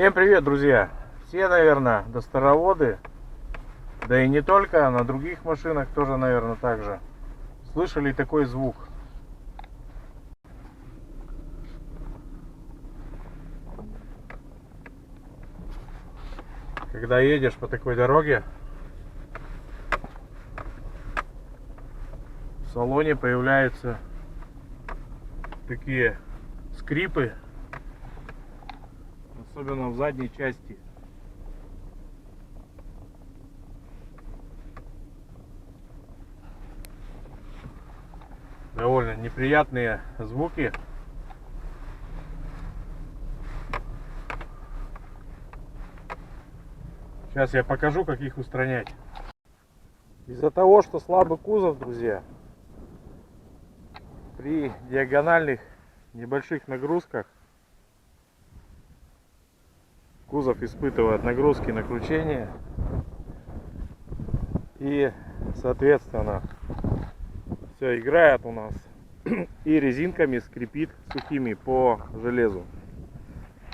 Всем привет, друзья! Все, наверное, достороводы, да и не только, на других машинах тоже, наверное, так же слышали такой звук. Когда едешь по такой дороге, в салоне появляются такие скрипы, особенно в задней части. Довольно неприятные звуки. Сейчас я покажу, как их устранять. Из-за того, что слабый кузов, друзья, при диагональных небольших нагрузках кузов испытывает нагрузки на кручение, и соответственно все играет у нас и резинками скрипит сухими по железу.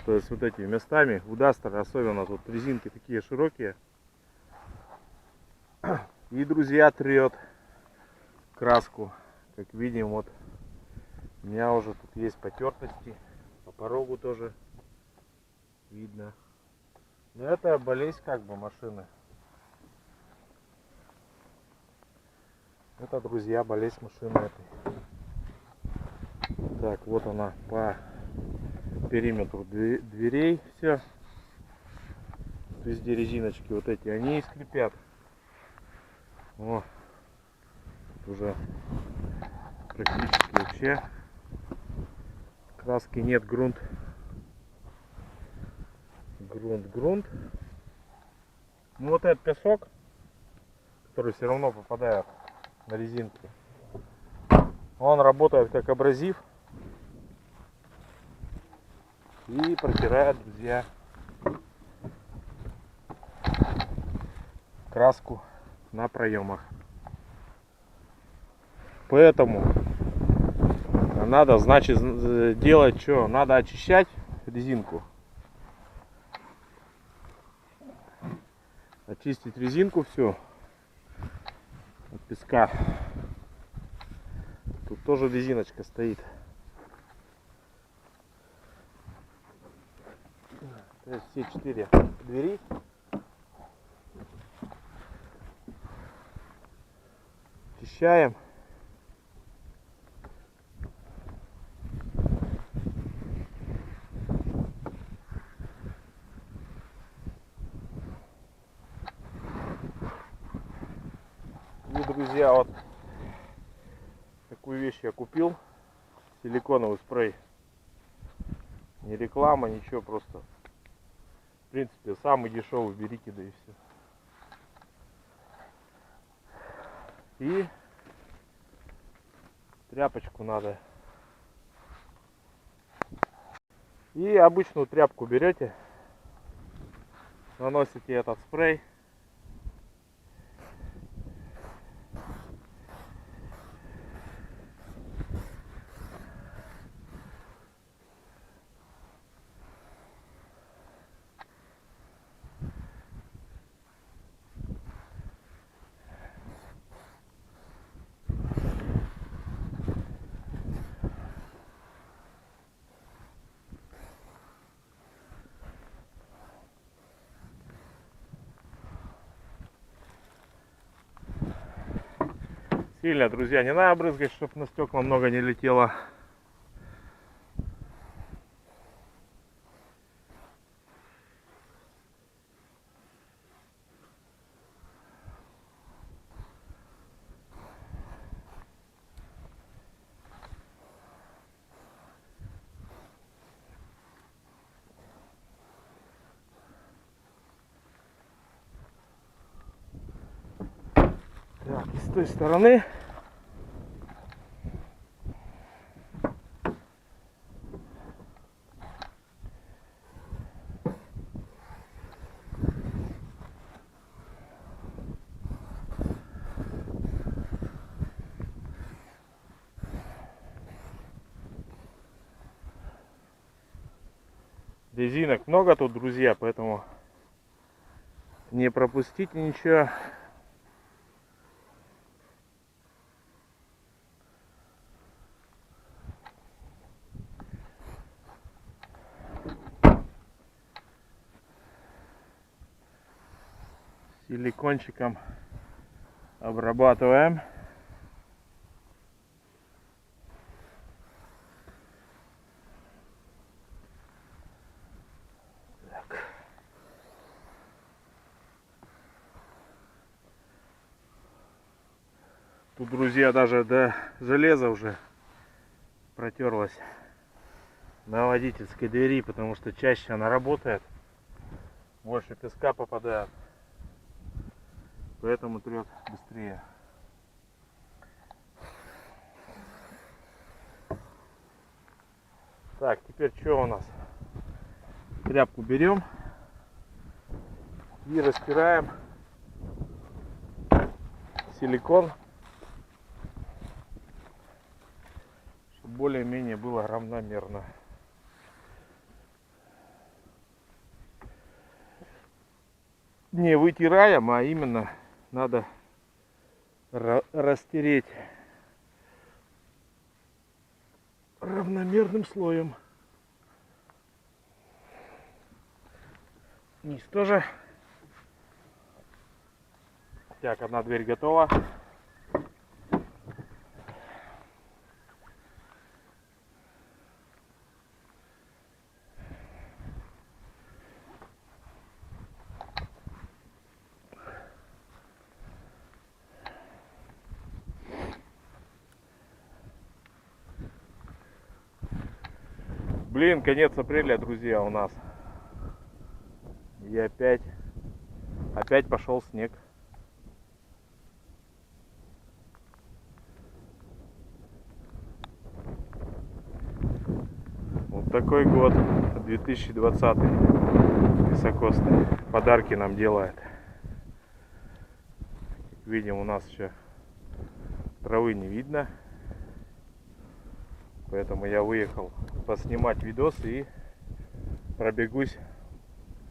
То есть вот этими местами у Дастера, особенно тут резинки такие широкие, и, друзья, трет краску. Как видим, вот у меня уже тут есть потертости, по порогу тоже видно. Но это болезнь как бы машины. Это, друзья, болезнь машины этой. Так, вот она по периметру дверей все. Везде резиночки вот эти, они и скрипят. О, тут уже практически вообще краски нет, грунт. Грунт. Ну вот этот песок, который все равно попадает на резинки, он работает как абразив и протирает, друзья, краску на проемах. Поэтому надо, значит, делать что? Надо очищать резинку. Очистить резинку всю от песка. Тут тоже резиночка стоит. То есть все 4 двери. Очищаем. И, друзья, вот такую вещь я купил. Силиконовый спрей. Не реклама, ничего, просто в принципе самый дешевый, берите, да и все. И тряпочку надо. И обычную тряпку берете, наносите этот спрей. Сильно, друзья, не надо брызгать, чтобы на стекла много не летело. Так, и с той стороны. Резинок много тут, друзья, поэтому не пропустите ничего. Силикончиком обрабатываем. Так. Тут, друзья, даже до железа уже протерлась на водительской двери, потому что чаще она работает, больше песка попадает, поэтому трет быстрее. Так, теперь что у нас? Тряпку берем и растираем силикон, чтобы более-менее было равномерно. Не вытираем, а именно надо растереть равномерным слоем. Низ тоже. Так, одна дверь готова. Блин, конец апреля, друзья, у нас. И опять пошел снег. Вот такой год 2020 високосный. Подарки нам делает. Видим, у нас еще травы не видно. Поэтому я выехал поснимать видос и пробегусь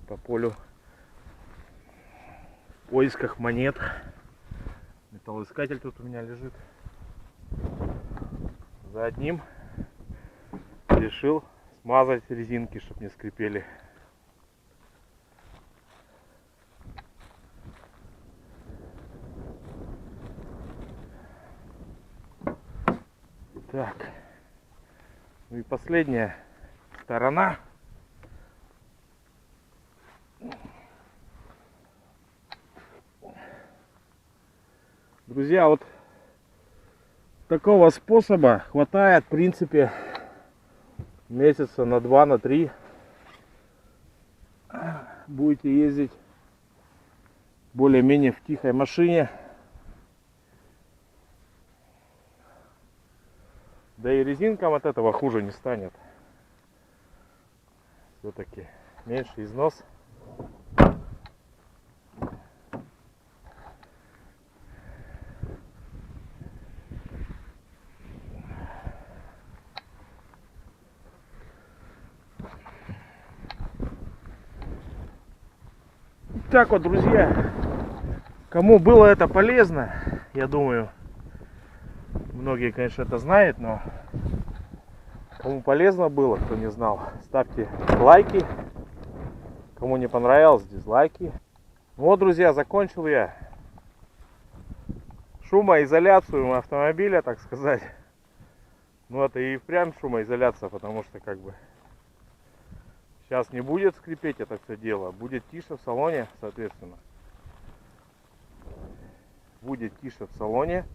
по полю в поисках монет. Металлоискатель тут у меня лежит. За одним решил смазать резинки, чтобы не скрипели. Так. Ну и последняя сторона. Друзья, вот такого способа хватает, в принципе, месяца на 2, на 3. Будете ездить более-менее в тихой машине. Да и резинкам от этого хуже не станет. Все-таки меньше износ. Так вот, друзья, кому было это полезно, я думаю, многие, конечно, это знают, но кому полезно было, кто не знал, ставьте лайки. Кому не понравилось, дизлайки. Вот, друзья, закончил я шумоизоляцию автомобиля, так сказать. Ну, это и впрямь шумоизоляция, потому что как бы сейчас не будет скрипеть это все дело, будет тише в салоне, соответственно. Будет тише в салоне.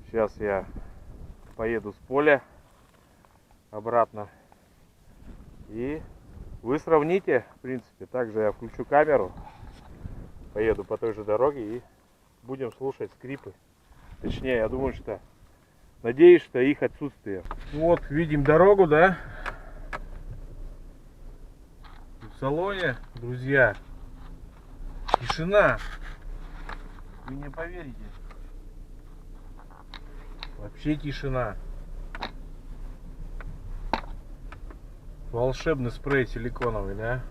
Сейчас я поеду с поля обратно. И вы сравните, в принципе. Также я включу камеру, поеду по той же дороге и будем слушать скрипы. Точнее, я думаю, что, надеюсь, что их отсутствие. Вот, видим дорогу, да? В салоне, друзья, тишина. Вы не поверите. Вообще тишина. Волшебный спрей силиконовый, да?